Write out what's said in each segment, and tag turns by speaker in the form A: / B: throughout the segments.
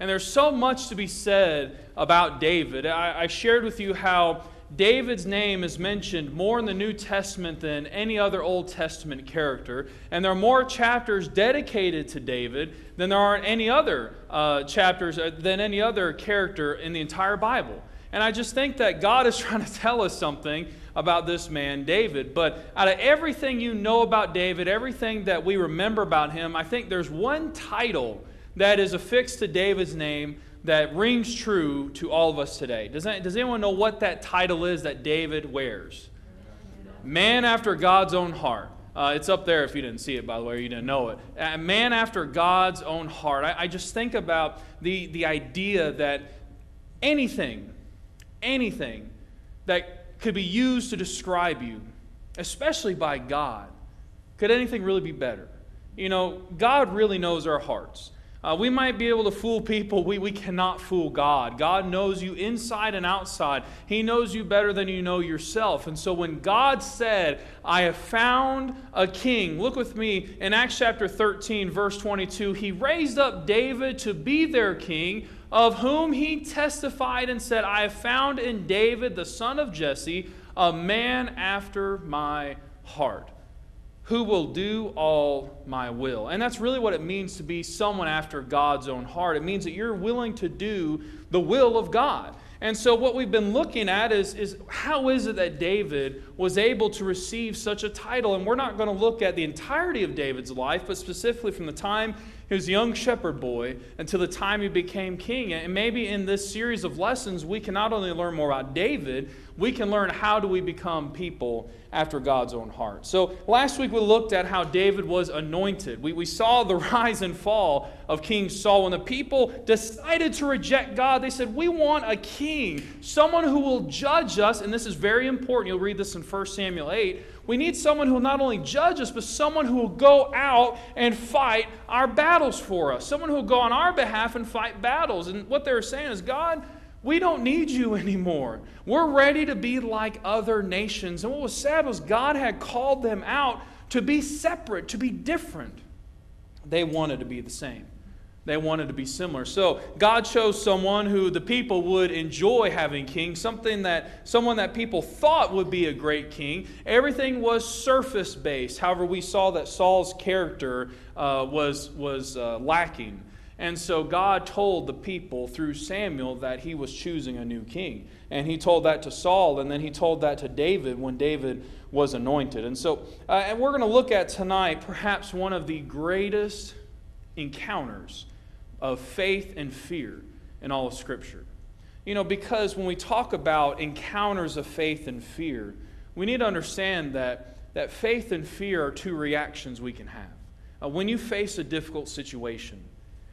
A: And there's so much to be said about David. I shared with you how David's name is mentioned more in the New Testament than any other Old Testament character. And there are more chapters dedicated to David than there are any other chapters, than any other character in the entire Bible. And I just think that God is trying to tell us something about this man, David. But out of everything you know about David, everything that we remember about him, I think there's one title that is affixed to David's name that rings true to all of us today. Does anyone know what that title is that David wears? Man after God's own heart. It's up there if you didn't see it, by the way, or you didn't know it. Man after God's own heart. I just think about the idea that anything that could be used to describe you, especially by God, could anything really be better? You know, God really knows our hearts. We might be able to fool people. We cannot fool God. God knows you inside and outside. He knows you better than you know yourself. And so when God said, I have found a king, look with me in Acts chapter 13, verse 22. He raised up David to be their king, of whom he testified and said, I have found in David, the son of Jesse, a man after my heart, who will do all my will. And that's really what it means to be someone after God's own heart. It means that you're willing to do the will of God. And so what we've been looking at is how is it that David was able to receive such a title? And we're not going to look at the entirety of David's life, but specifically from the time he was a young shepherd boy until the time he became king. And maybe in this series of lessons, we can not only learn more about David, we can learn how do we become people after God's own heart. So last week we looked at how David was anointed. We saw the rise and fall of King Saul. When the people decided to reject God, they said, we want a king, someone who will judge us. And this is very important. You'll read this in 1 Samuel 8. We need someone who will not only judge us, but someone who will go out and fight our battles for us. Someone who will go on our behalf and fight battles. And what they were saying is, God, we don't need you anymore. We're ready to be like other nations. And what was sad was God had called them out to be separate, to be different. They wanted to be the same. They wanted to be similar. So God chose someone who the people would enjoy having king, someone that people thought would be a great king. Everything was surface-based. However, we saw that Saul's character was lacking. And so God told the people through Samuel that he was choosing a new king. And he told that to Saul, and then he told that to David when David was anointed. And so and we're going to look at tonight perhaps one of the greatest encounters of faith and fear in all of Scripture. You know, because when we talk about encounters of faith and fear, we need to understand that faith and fear are two reactions we can have. When you face a difficult situation,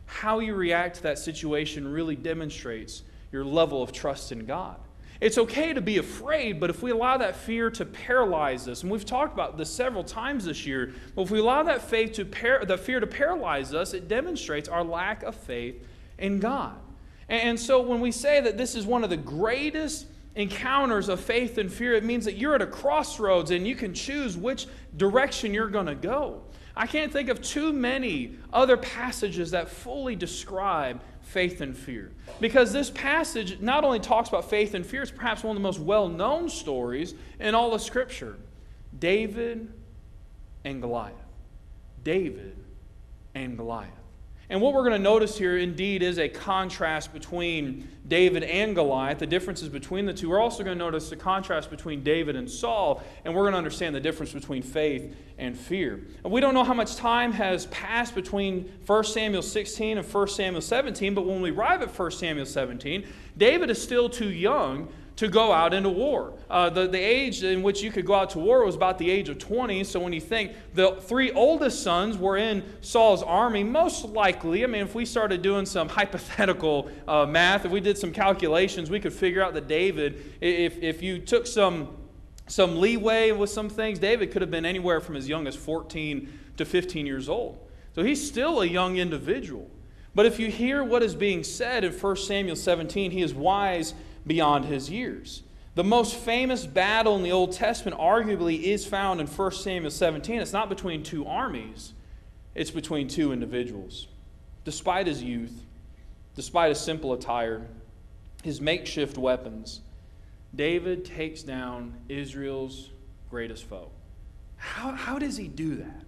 A: how you react to that situation really demonstrates your level of trust in God. It's okay to be afraid, but if we allow that fear to paralyze us, and we've talked about this several times this year, but if we allow that fear to paralyze us, it demonstrates our lack of faith in God. And so when we say that this is one of the greatest encounters of faith and fear, it means that you're at a crossroads and you can choose which direction you're going to go. I can't think of too many other passages that fully describe faith and fear. Because this passage not only talks about faith and fear, it's perhaps one of the most well-known stories in all of Scripture. David and Goliath. David and Goliath. And what we're going to notice here indeed is a contrast between David and Goliath, the differences between the two. We're also going to notice the contrast between David and Saul, and we're going to understand the difference between faith and fear. And we don't know how much time has passed between 1 Samuel 16 and 1 Samuel 17, but when we arrive at 1 Samuel 17, David is still too young to go out into war. The age in which you could go out to war was about the age of 20. So when you think the three oldest sons were in Saul's army, most likely, I mean, if we started doing some hypothetical math, if we did some calculations, we could figure out that David, if you took some leeway with some things, David could have been anywhere from as young as 14 to 15 years old. So he's still a young individual. But if you hear what is being said in 1 Samuel 17, he is wise beyond his years. The most famous battle in the Old Testament arguably is found in 1 Samuel 17. It's not between two armies. It's between two individuals. Despite his youth, despite his simple attire, his makeshift weapons, David takes down Israel's greatest foe. How does he do that?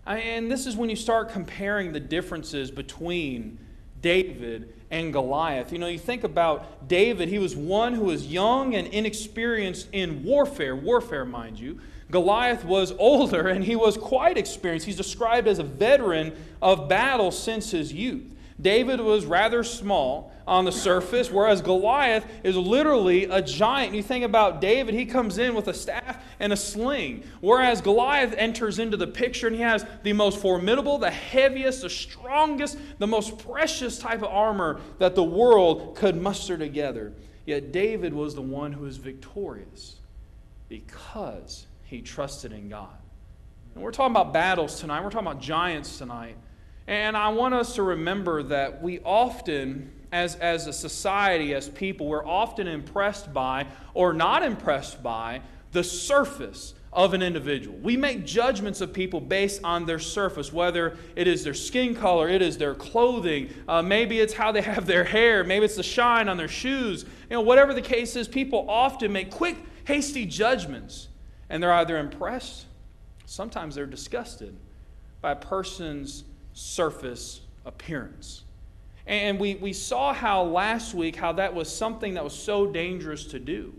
A: And this is when you start comparing the differences between David and Goliath. You know, you think about David, he was one who was young and inexperienced in warfare, mind you. Goliath was older and he was quite experienced. He's described as a veteran of battle since his youth. David was rather small on the surface, whereas Goliath is literally a giant. You think about David, he comes in with a staff and a sling, whereas Goliath enters into the picture and he has the most formidable, the heaviest, the strongest, the most precious type of armor that the world could muster together. Yet David was the one who was victorious because he trusted in God. And we're talking about battles tonight. We're talking about giants tonight. And I want us to remember that we often, as a society, as people, we're often impressed by or not impressed by the surface of an individual. We make judgments of people based on their surface, whether it is their skin color, it is their clothing, maybe it's how they have their hair, maybe it's the shine on their shoes. You know, whatever the case is, people often make quick, hasty judgments. And they're either impressed, sometimes they're disgusted by a person's surface appearance. And we saw how last week, how that was something that was so dangerous to do.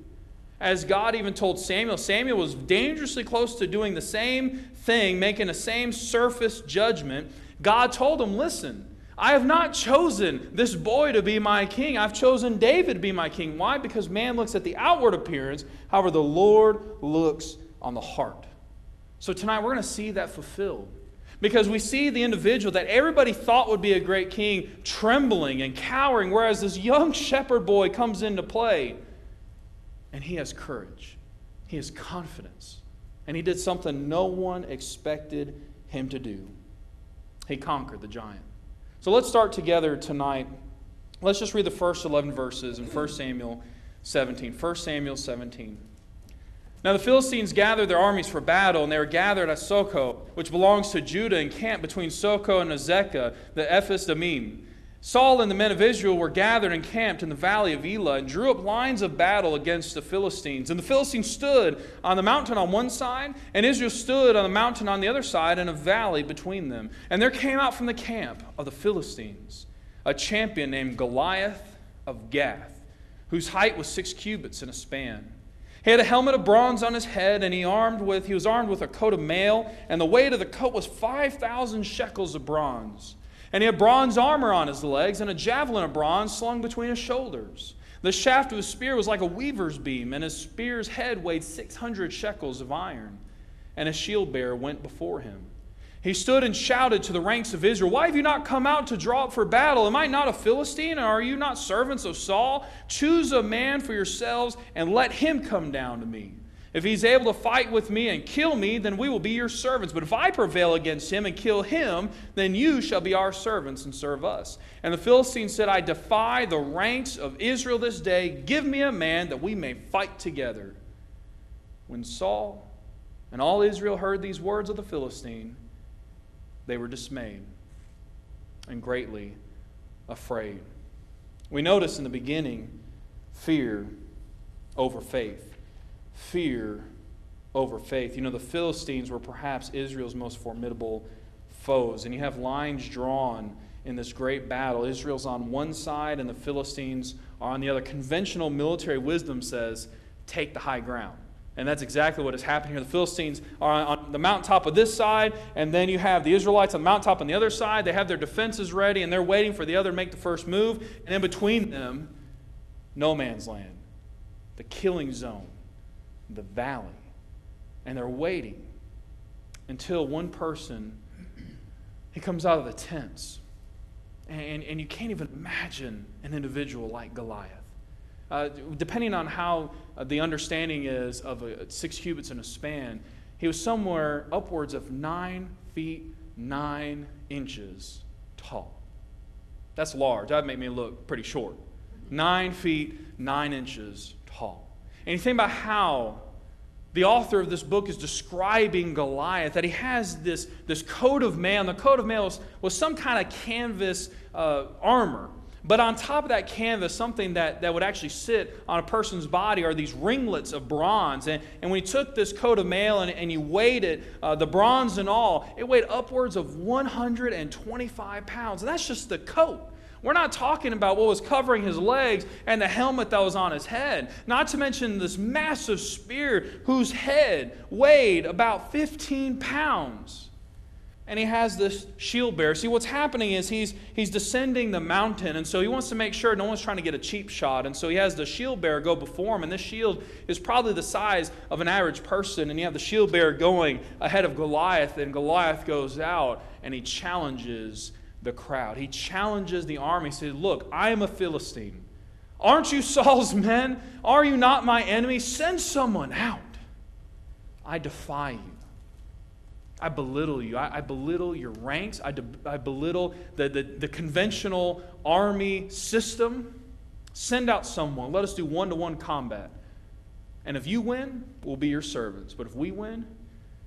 A: As God even told Samuel, Samuel was dangerously close to doing the same thing, making the same surface judgment. God told him, listen, I have not chosen this boy to be my king. I've chosen David to be my king. Why? Because man looks at the outward appearance. However, the Lord looks on the heart. So tonight we're going to see that fulfilled. Because we see the individual that everybody thought would be a great king trembling and cowering, whereas this young shepherd boy comes into play. And he has courage. He has confidence. And he did something no one expected him to do. He conquered the giant. So let's start together tonight. Let's just read the first 11 verses in 1 Samuel 17. 1 Samuel 17. Now the Philistines gathered their armies for battle, and they were gathered at Socoh, which belongs to Judah, and camped between Socoh and Azekah, the Ephes Dammim. Saul and the men of Israel were gathered and camped in the valley of Elah, and drew up lines of battle against the Philistines. And the Philistines stood on the mountain on one side, and Israel stood on the mountain on the other side, and a valley between them. And there came out from the camp of the Philistines a champion named Goliath of Gath, whose height was 6 cubits and a span. He had a helmet of bronze on his head, and he was armed with a coat of mail, and the weight of the coat was 5,000 shekels of bronze. And he had bronze armor on his legs, and a javelin of bronze slung between his shoulders. The shaft of his spear was like a weaver's beam, and his spear's head weighed 600 shekels of iron. And a shield bearer went before him. He stood and shouted to the ranks of Israel, "Why have you not come out to draw up for battle? Am I not a Philistine, and are you not servants of Saul? Choose a man for yourselves, and let him come down to me. If he's able to fight with me and kill me, then we will be your servants. But if I prevail against him and kill him, then you shall be our servants and serve us." And the Philistines said, "I defy the ranks of Israel this day. Give me a man that we may fight together." When Saul and all Israel heard these words of the Philistine, they were dismayed and greatly afraid. We notice in the beginning, fear over faith. Fear over faith. You know, the Philistines were perhaps Israel's most formidable foes. And you have lines drawn in this great battle. Israel's on one side and the Philistines are on the other. Conventional military wisdom says, take the high ground. And that's exactly what is happening here. The Philistines are on the mountaintop of this side, and then you have the Israelites on the mountaintop on the other side. They have their defenses ready, and they're waiting for the other to make the first move. And in between them, no man's land, the killing zone, the valley. And they're waiting until one person, he comes out of the tents. And you can't even imagine an individual like Goliath. Depending on how the understanding is of 6 cubits in a span, he was somewhere upwards of 9 feet 9 inches tall. That's large. That would make me look pretty short. 9 feet 9 inches tall. And you think about how the author of this book is describing Goliath, that he has this coat of mail. And the coat of mail was some kind of canvas armor. But on top of that canvas, something that would actually sit on a person's body are these ringlets of bronze. And when you took this coat of mail and you weighed it, the bronze and all, it weighed upwards of 125 pounds. And that's just the coat. We're not talking about what was covering his legs and the helmet that was on his head. Not to mention this massive spear whose head weighed about 15 pounds. And he has this shield bearer. See, what's happening is he's descending the mountain, and so he wants to make sure no one's trying to get a cheap shot. And so he has the shield bearer go before him, and this shield is probably the size of an average person. And you have the shield bearer going ahead of Goliath, and Goliath goes out, and he challenges the crowd. He challenges the army. He says, look, I am a Philistine. Aren't you Saul's men? Are you not my enemy? Send someone out. I defy you. I belittle you. I belittle your ranks. I belittle the conventional army system. Send out someone. Let us do one-to-one combat. And if you win, we'll be your servants. But if we win,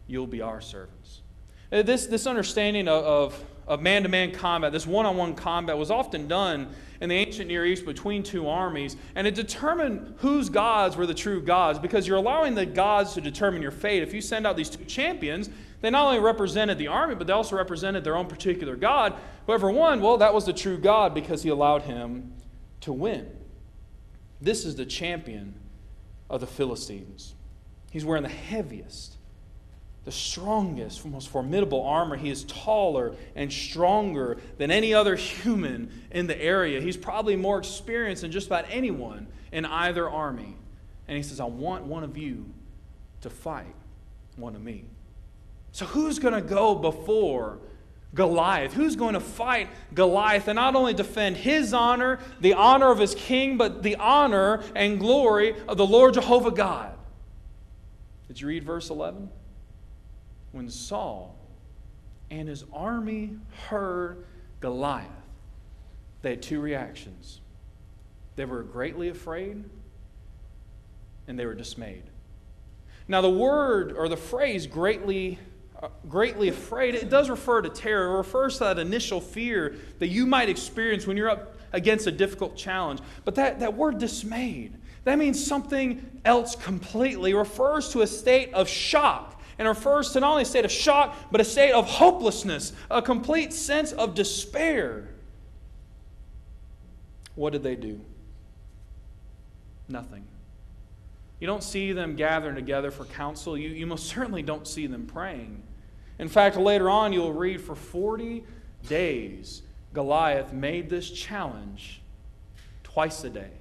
A: you'll be our servants. This understanding of man-to-man combat, this one-on-one combat, was often done in the ancient Near East between two armies, and it determined whose gods were the true gods, because you're allowing the gods to determine your fate. If you send out these two champions, they not only represented the army, but they also represented their own particular god. Whoever won, well, that was the true god because he allowed him to win. This is the champion of the Philistines. He's wearing the heaviest, the strongest, most formidable armor. He is taller and stronger than any other human in the area. He's probably more experienced than just about anyone in either army. And he says, I want one of you to fight one of me. So who's going to go before Goliath? Who's going to fight Goliath and not only defend his honor, the honor of his king, but the honor and glory of the Lord Jehovah God? Did you read verse 11? When Saul and his army heard Goliath, they had two reactions. They were greatly afraid and they were dismayed. Now the word or the phrase greatly afraid, it does refer to terror. It refers to that initial fear that you might experience when you're up against a difficult challenge. But that word dismayed, that means something else completely. It refers to a state of shock. And refers to not only a state of shock, but a state of hopelessness, a complete sense of despair. What did they do? Nothing. You don't see them gathering together for counsel. You most certainly don't see them praying. In fact, later on you'll read for 40 days, Goliath made this challenge twice a day.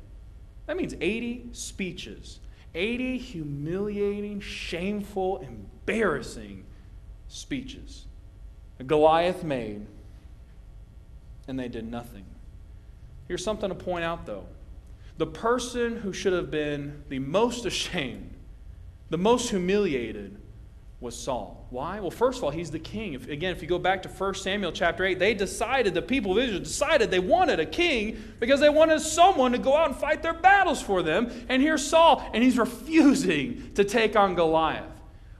A: That means 80 speeches. 80 humiliating, shameful, embarrassing speeches Goliath made, and they did nothing. Here's something to point out, though. The person who should have been the most ashamed, the most humiliated, was Saul. Why? Well, first of all, he's the king. If you go back to 1 Samuel chapter 8, the people of Israel decided they wanted a king because they wanted someone to go out and fight their battles for them. And here's Saul, and he's refusing to take on Goliath.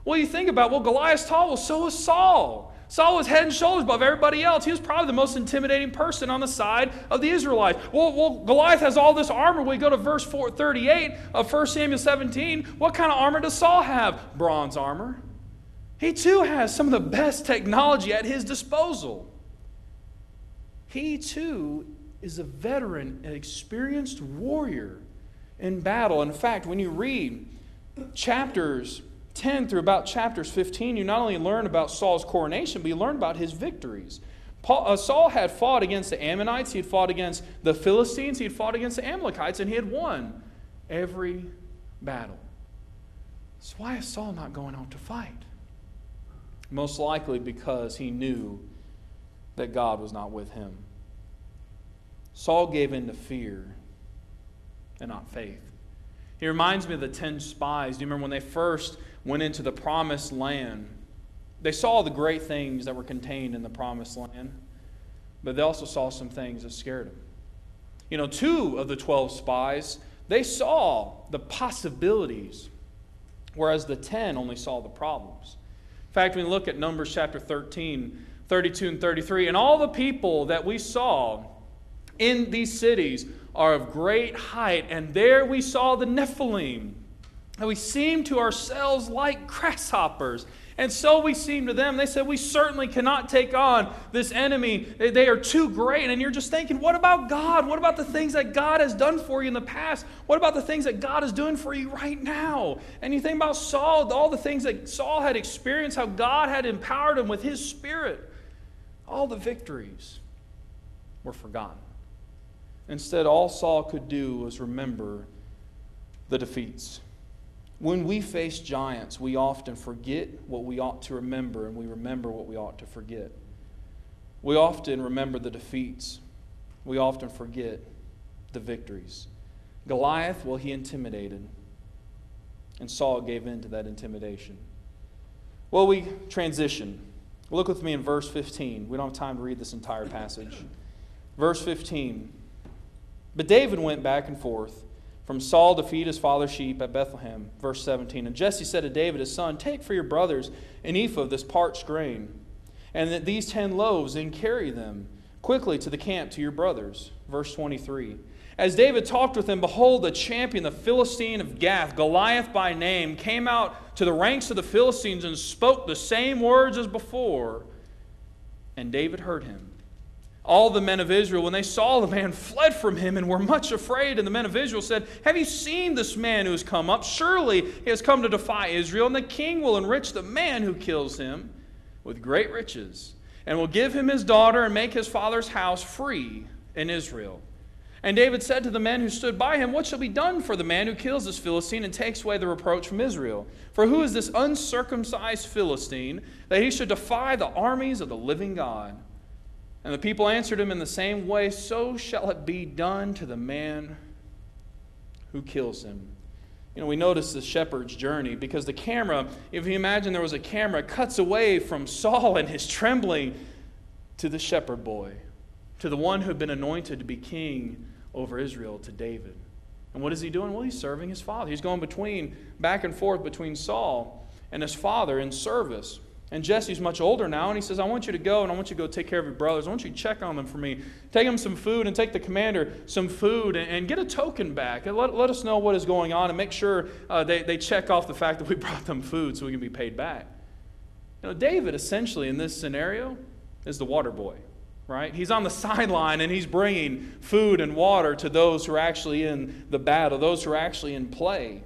A: Well, you think about, Goliath's tall. Well, so was Saul. Saul was head and shoulders above everybody else. He was probably the most intimidating person on the side of the Israelites. Well, Goliath has all this armor. We go to verse 38 of 1 Samuel 17. What kind of armor does Saul have? Bronze armor. He too has some of the best technology at his disposal. He too is a veteran, an experienced warrior in battle. In fact, when you read chapters 10 through about chapters 15, you not only learn about Saul's coronation, but you learn about his victories. Saul had fought against the Ammonites, he had fought against the Philistines, he had fought against the Amalekites, and he had won every battle. So why is Saul not going out to fight? Most likely because he knew that God was not with him. Saul gave in to fear and not faith. He reminds me of the 10 spies. Do you remember when they first went into the promised land? They saw the great things that were contained in the promised land, but they also saw some things that scared them. 2 of the 12 spies, they saw the possibilities, whereas the 10 only saw the problems. In fact, when we look at Numbers chapter 13, 32 and 33, and all the people that we saw in these cities are of great height, and there we saw the Nephilim. And we seemed to ourselves like grasshoppers. And so we seemed to them. They said, we certainly cannot take on this enemy. They are too great. And you're just thinking, what about God? What about the things that God has done for you in the past? What about the things that God is doing for you right now? And you think about Saul, all the things that Saul had experienced, how God had empowered him with his Spirit. All the victories were forgotten. Instead, all Saul could do was remember the defeats. When we face giants, we often forget what we ought to remember, and we remember what we ought to forget. We often remember the defeats. We often forget the victories. Goliath, well, he intimidated, and Saul gave in to that intimidation. Well, we transition. Look with me in verse 15. We don't have time to read this entire passage. Verse 15. But David went back and forth from Saul to feed his father's sheep at Bethlehem. Verse 17. And Jesse said to David his son, take for your brothers an ephah of this parched grain, and these 10 loaves, and carry them quickly to the camp to your brothers. Verse 23. As David talked with him, behold, the champion, the Philistine of Gath, Goliath by name, came out to the ranks of the Philistines and spoke the same words as before. And David heard him. All the men of Israel, when they saw the man, fled from him and were much afraid. And the men of Israel said, have you seen this man who has come up? Surely he has come to defy Israel, and the king will enrich the man who kills him with great riches, and will give him his daughter and make his father's house free in Israel. And David said to the men who stood by him, what shall be done for the man who kills this Philistine and takes away the reproach from Israel? For who is this uncircumcised Philistine that he should defy the armies of the living God? And the people answered him in the same way, so shall it be done to the man who kills him. You know, we notice the shepherd's journey because the camera, if you imagine there was a camera, cuts away from Saul and his trembling to the shepherd boy, to the one who had been anointed to be king over Israel, to David. And what is he doing? Well, he's serving his father. He's going back and forth between Saul and his father in service. And Jesse's much older now, and he says, I want you to go, and I want you to go take care of your brothers. I want you to check on them for me. Take them some food, and take the commander some food, and get a token back. And let us know what is going on, and make sure they check off the fact that we brought them food so we can be paid back. You know, David, essentially, in this scenario, is the water boy, right? He's on the sideline, and he's bringing food and water to those who are actually in the battle, those who are actually in play.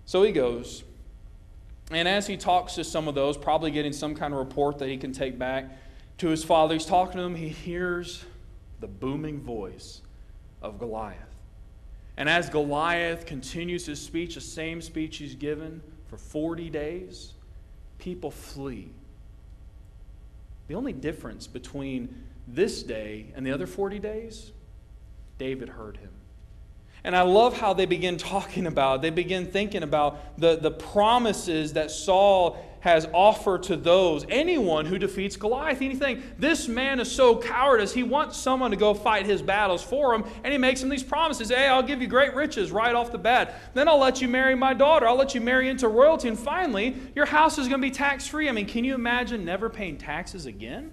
A: So he goes. And as he talks to some of those, probably getting some kind of report that he can take back to his father, he's talking to them, he hears the booming voice of Goliath. And as Goliath continues his speech, the same speech he's given for 40 days, people flee. The only difference between this day and the other 40 days, David heard him. And I love how they begin talking about, they begin thinking about the promises that Saul has offered to anyone who defeats Goliath. And you think, this man is so cowardice, he wants someone to go fight his battles for him, and he makes him these promises. Hey, I'll give you great riches right off the bat. Then I'll let you marry my daughter. I'll let you marry into royalty. And finally, your house is going to be tax-free. I mean, can you imagine never paying taxes again?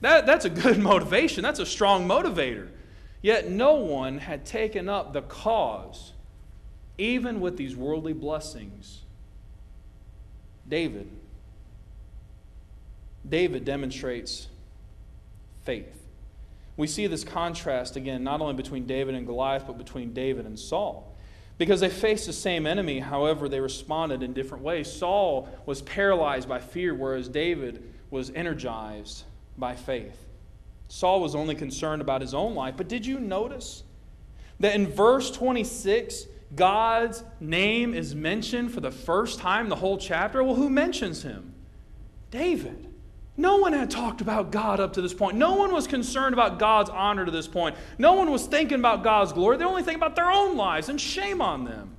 A: That's a good motivation. That's a strong motivator. Yet no one had taken up the cause, even with these worldly blessings. David demonstrates faith. We see this contrast again, not only between David and Goliath, but between David and Saul. Because they faced the same enemy, however, they responded in different ways. Saul was paralyzed by fear, whereas David was energized by faith. Saul was only concerned about his own life. But did you notice that in verse 26, God's name is mentioned for the first time in the whole chapter? Well, who mentions him? David. No one had talked about God up to this point. No one was concerned about God's honor to this point. No one was thinking about God's glory. They only think about their own lives, and shame on them.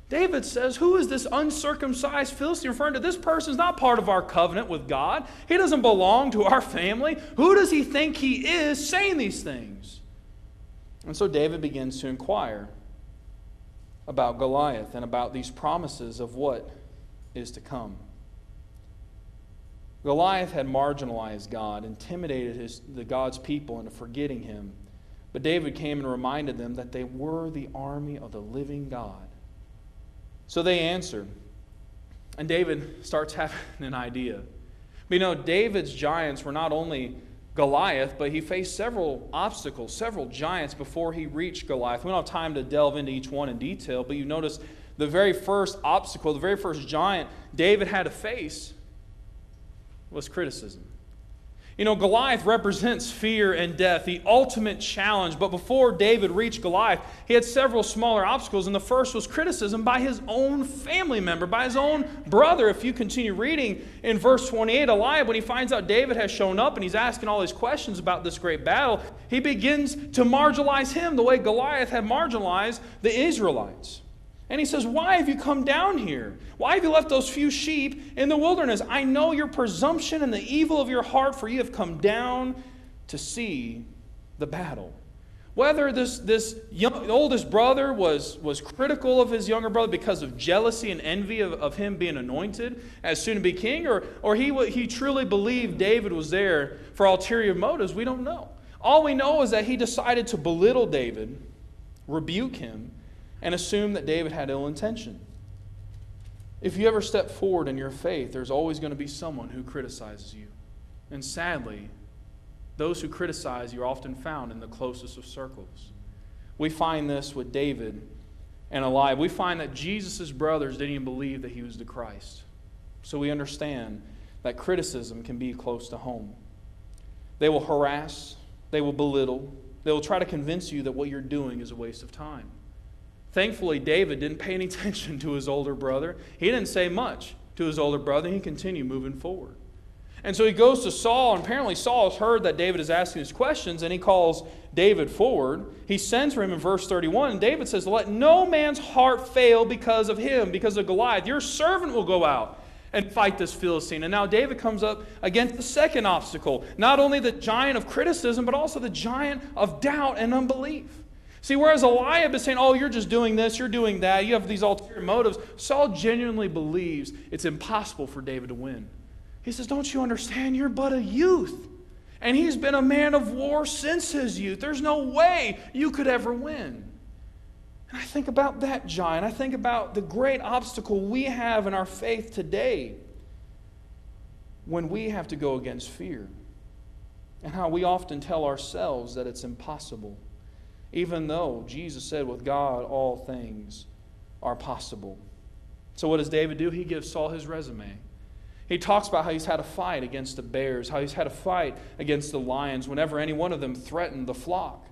A: David says, who is this uncircumcised Philistine? Referring to this person is not part of our covenant with God. He doesn't belong to our family. Who does he think he is saying these things? And so David begins to inquire about Goliath and about these promises of what is to come. Goliath had marginalized God, intimidated God's people into forgetting him. But David came and reminded them that they were the army of the living God. So they answered. And David starts having an idea. But David's giants were not only Goliath, but he faced several obstacles, several giants before he reached Goliath. We don't have time to delve into each one in detail, but you notice the very first obstacle, the very first giant David had to face was criticism. Goliath represents fear and death, the ultimate challenge. But before David reached Goliath, he had several smaller obstacles, and the first was criticism by his own family member, by his own brother. If you continue reading in verse 28, Eliab, when he finds out David has shown up and he's asking all these questions about this great battle, he begins to marginalize him the way Goliath had marginalized the Israelites. And he says, "Why have you come down here? Why have you left those few sheep in the wilderness? I know your presumption and the evil of your heart, for you have come down to see the battle." Whether this oldest brother was critical of his younger brother because of jealousy and envy of him being anointed as soon-to-be king, or he truly believed David was there for ulterior motives, we don't know. All we know is that he decided to belittle David, rebuke him, and assume that David had ill intention. If you ever step forward in your faith, there's always going to be someone who criticizes you. And sadly, those who criticize you are often found in the closest of circles. We find this with David and Eliab. We find that Jesus' brothers didn't even believe that he was the Christ. So we understand that criticism can be close to home. They will harass, they will belittle, they will try to convince you that what you're doing is a waste of time. Thankfully, David didn't pay any attention to his older brother. He didn't say much to his older brother. He continued moving forward. And so he goes to Saul, and apparently Saul has heard that David is asking his questions, and he calls David forward. He sends for him in verse 31, and David says, "Let no man's heart fail because of him, because of Goliath. Your servant will go out and fight this Philistine." And now David comes up against the second obstacle, not only the giant of criticism, but also the giant of doubt and unbelief. See, whereas Eliab is saying, "Oh, you're just doing this, you're doing that, you have these ulterior motives," Saul genuinely believes it's impossible for David to win. He says, "Don't you understand? You're but a youth. And he's been a man of war since his youth. There's no way you could ever win." And I think about that giant. I think about the great obstacle we have in our faith today when we have to go against fear, and how we often tell ourselves that it's impossible, even though Jesus said with God all things are possible. So what does David do? He gives Saul his resume. He talks about how he's had a fight against the bears, how he's had a fight against the lions whenever any one of them threatened the flock.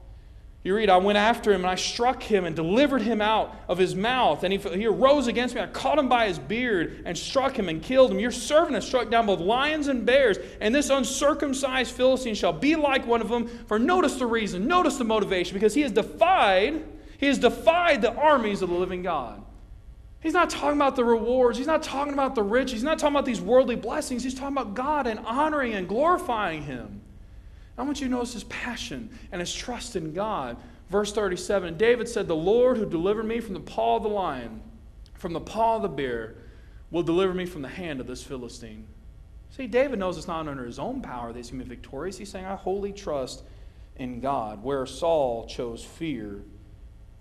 A: You read, "I went after him and I struck him and delivered him out of his mouth. And he arose against me. I caught him by his beard and struck him and killed him. Your servant has struck down both lions and bears. And this uncircumcised Philistine shall be like one of them." For notice the reason, notice the motivation. Because he has defied the armies of the living God. He's not talking about the rewards. He's not talking about the riches. He's not talking about these worldly blessings. He's talking about God and honoring and glorifying Him. I want you to notice his passion and his trust in God. Verse 37, David said, "The Lord who delivered me from the paw of the lion, from the paw of the bear, will deliver me from the hand of this Philistine." See, David knows it's not under his own power that he's going to be victorious. He's saying, "I wholly trust in God." Where Saul chose fear,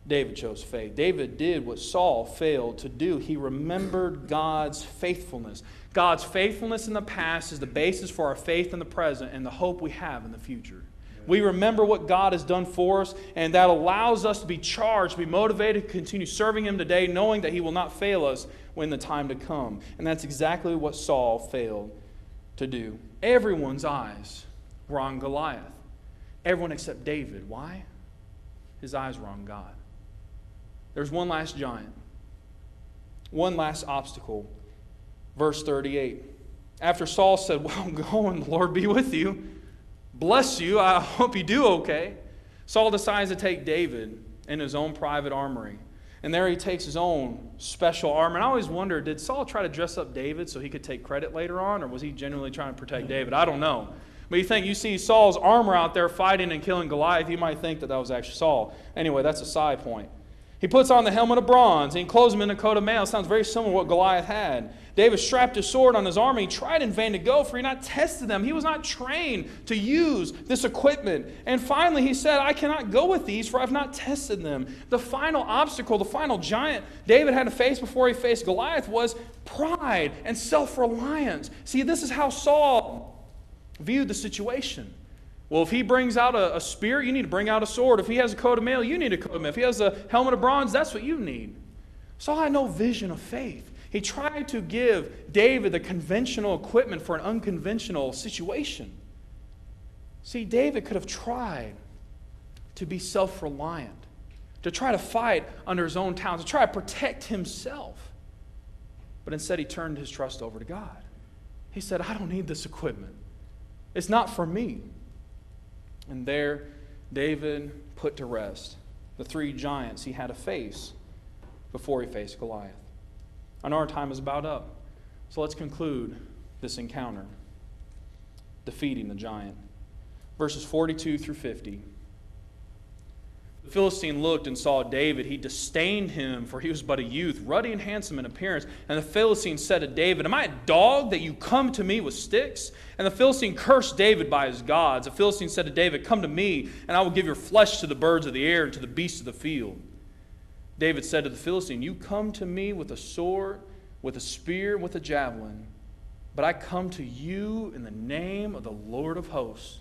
A: David chose faith. David did what Saul failed to do. He remembered God's faithfulness. God's faithfulness in the past is the basis for our faith in the present and the hope we have in the future. We remember what God has done for us, and that allows us to be charged, to be motivated to continue serving Him today, knowing that He will not fail us when the time to come. And that's exactly what Saul failed to do. Everyone's eyes were on Goliath. Everyone except David. Why? His eyes were on God. There's one last giant, one last obstacle. Verse 38. After Saul said, "Well, go and the Lord be with you. Bless you. I hope you do okay." Saul decides to take David in his own private armory. And there he takes his own special armor. And I always wondered, did Saul try to dress up David so he could take credit later on? Or was he genuinely trying to protect David? I don't know. But you see Saul's armor out there fighting and killing Goliath, you might think that was actually Saul. Anyway, that's a side point. He puts on the helmet of bronze, and he clothes him in a coat of mail. Sounds very similar to what Goliath had. David strapped his sword on his arm, and he tried in vain to go, for he had not tested them. He was not trained to use this equipment. And finally he said, I cannot go with these, for I have not tested them. The final obstacle, the final giant David had to face before he faced Goliath was pride and self-reliance. See, this is how Saul viewed the situation. Well, if he brings out a spear, you need to bring out a sword. If he has a coat of mail, you need a coat of mail. If he has a helmet of bronze, that's what you need. Saul had no vision of faith. He tried to give David the conventional equipment for an unconventional situation. See, David could have tried to be self-reliant, to try to fight under his own talents, to try to protect himself. But instead, he turned his trust over to God. He said, I don't need this equipment. It's not for me. And there, David put to rest the three giants he had to face before he faced Goliath. I know our time is about up, so let's conclude this encounter. Defeating the giant. Verses 42 through 50. The Philistine looked and saw David. He disdained him, for he was but a youth, ruddy and handsome in appearance. And the Philistine said to David, Am I a dog that you come to me with sticks? And the Philistine cursed David by his gods. The Philistine said to David, Come to me, and I will give your flesh to the birds of the air and to the beasts of the field. David said to the Philistine, You come to me with a sword, with a spear, and with a javelin. But I come to you in the name of the Lord of hosts,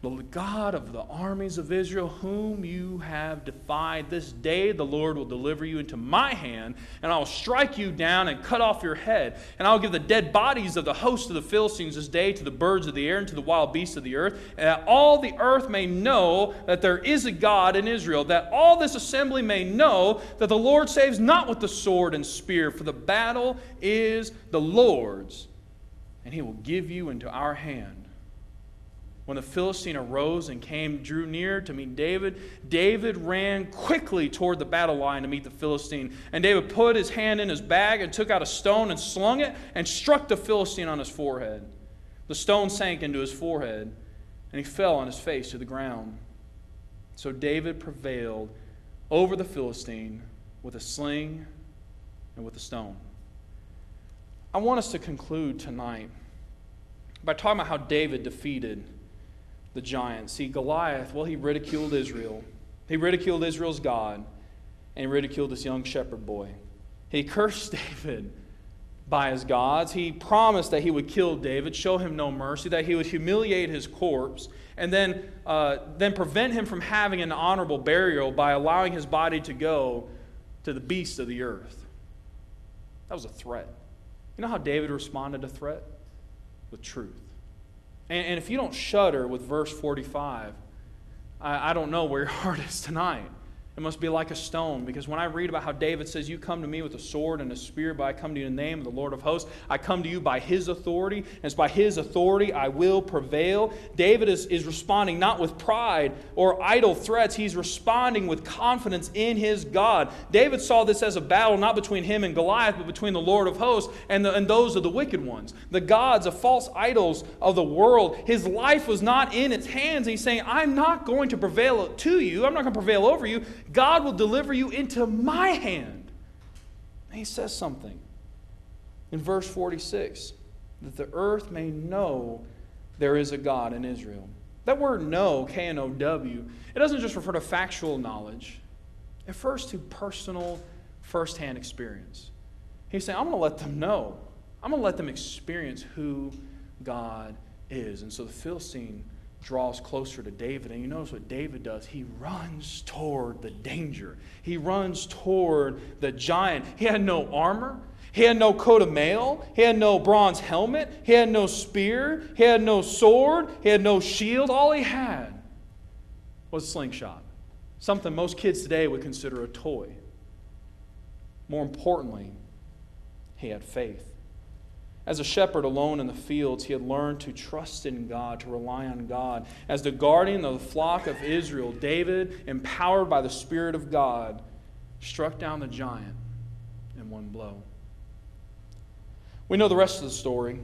A: the God of the armies of Israel, whom you have defied. This day the Lord will deliver you into my hand, and I will strike you down and cut off your head. And I will give the dead bodies of the host of the Philistines this day to the birds of the air and to the wild beasts of the earth, and that all the earth may know that there is a God in Israel, that all this assembly may know that the Lord saves not with the sword and spear, for the battle is the Lord's, and he will give you into our hand. When the Philistine arose and drew near to meet David, David ran quickly toward the battle line to meet the Philistine. And David put his hand in his bag and took out a stone and slung it and struck the Philistine on his forehead. The stone sank into his forehead, and he fell on his face to the ground. So David prevailed over the Philistine with a sling and with a stone. I want us to conclude tonight by talking about how David defeated the giant. See, Goliath, well, he ridiculed Israel. He ridiculed Israel's God, and he ridiculed this young shepherd boy. He cursed David by his gods. He promised that he would kill David, show him no mercy, that he would humiliate his corpse, and then prevent him from having an honorable burial by allowing his body to go to the beasts of the earth. That was a threat. You know how David responded to threat? With truth. And if you don't shudder with verse 45, I don't know where your heart is tonight. It must be like a stone, because when I read about how David says, You come to me with a sword and a spear, but I come to you in the name of the Lord of hosts. I come to you by his authority, and it's by his authority I will prevail. David is responding not with pride or idle threats. He's responding with confidence in his God. David saw this as a battle not between him and Goliath, but between the Lord of hosts and those of the wicked ones, the gods of false idols of the world. His life was not in its hands. He's saying, I'm not going to prevail to you. I'm not going to prevail over you. God will deliver you into my hand. And he says something in verse 46, that the earth may know there is a God in Israel. That word know, K-N-O-W, it doesn't just refer to factual knowledge. It refers to personal, firsthand experience. He's saying, I'm going to let them know. I'm going to let them experience who God is. And so the Philistine draws closer to David, and you notice what David does. He runs toward the danger. He runs toward the giant. He had no armor. He had no coat of mail. He had no bronze helmet. He had no spear. He had no sword. He had no shield. All he had was a slingshot. Something most kids today would consider a toy. More importantly, he had faith. As a shepherd alone in the fields, he had learned to trust in God, to rely on God. As the guardian of the flock of Israel, David, empowered by the Spirit of God, struck down the giant in one blow. We know the rest of the story.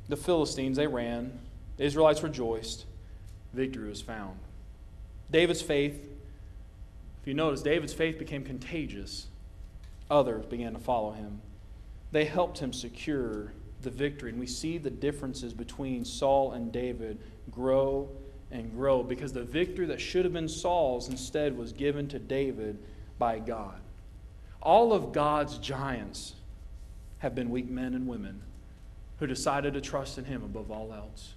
A: The Philistines, they ran. The Israelites rejoiced. Victory was found. David's faith If you notice, David's faith became contagious. Others began to follow him. They helped him secure the victory. And we see the differences between Saul and David grow and grow, because the victory that should have been Saul's instead was given to David by God. All of God's giants have been weak men and women who decided to trust in him above all else,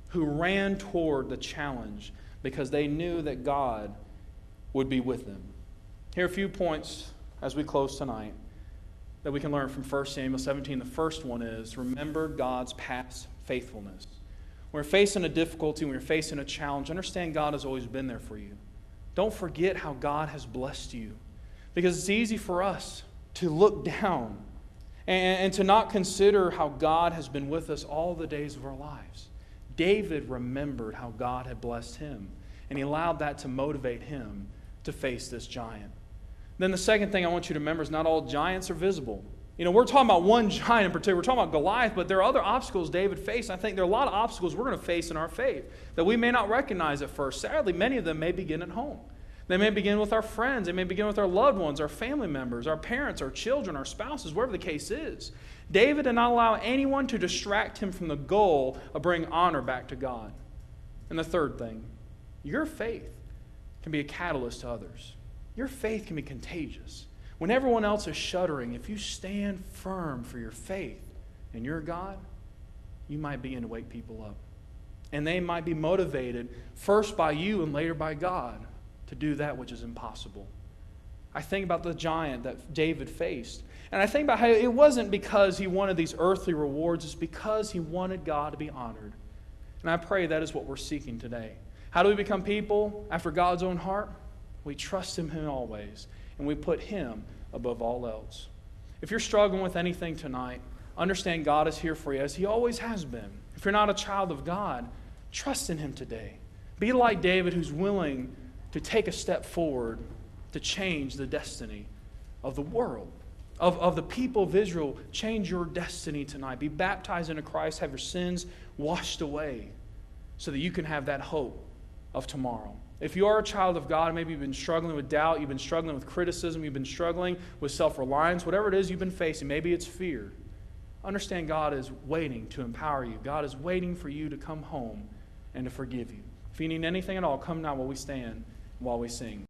A: who ran toward the challenge because they knew that God would be with them. Here are a few points as we close tonight that we can learn from 1 Samuel 17. The first one is, remember God's past faithfulness. When you're facing a difficulty, when you're facing a challenge, understand God has always been there for you. Don't forget how God has blessed you, because it's easy for us to look down and to not consider how God has been with us all the days of our lives. David remembered how God had blessed him, and he allowed that to motivate him to face this giant. Then the second thing I want you to remember is not all giants are visible. We're talking about one giant in particular. We're talking about Goliath, but there are other obstacles David faced. I think there are a lot of obstacles we're going to face in our faith that we may not recognize at first. Sadly, many of them may begin at home. They may begin with our friends. They may begin with our loved ones, our family members, our parents, our children, our spouses, whatever the case is. David did not allow anyone to distract him from the goal of bringing honor back to God. And the third thing, your faith can be a catalyst to others. Your faith can be contagious. When everyone else is shuddering, if you stand firm for your faith in your God, you might begin to wake people up. And they might be motivated first by you and later by God to do that which is impossible. I think about the giant that David faced. And I think about how it wasn't because he wanted these earthly rewards. It's because he wanted God to be honored. And I pray that is what we're seeking today. How do we become people after God's own heart? We trust Him in all ways, and we put Him above all else. If you're struggling with anything tonight, understand God is here for you as He always has been. If you're not a child of God, trust in Him today. Be like David, who's willing to take a step forward to change the destiny of the world, of the people of Israel. Change your destiny tonight. Be baptized into Christ. Have your sins washed away so that you can have that hope of tomorrow. If you are a child of God, maybe you've been struggling with doubt, you've been struggling with criticism, you've been struggling with self-reliance, whatever it is you've been facing, maybe it's fear. Understand God is waiting to empower you. God is waiting for you to come home and to forgive you. If you need anything at all, come now while we stand, while we sing.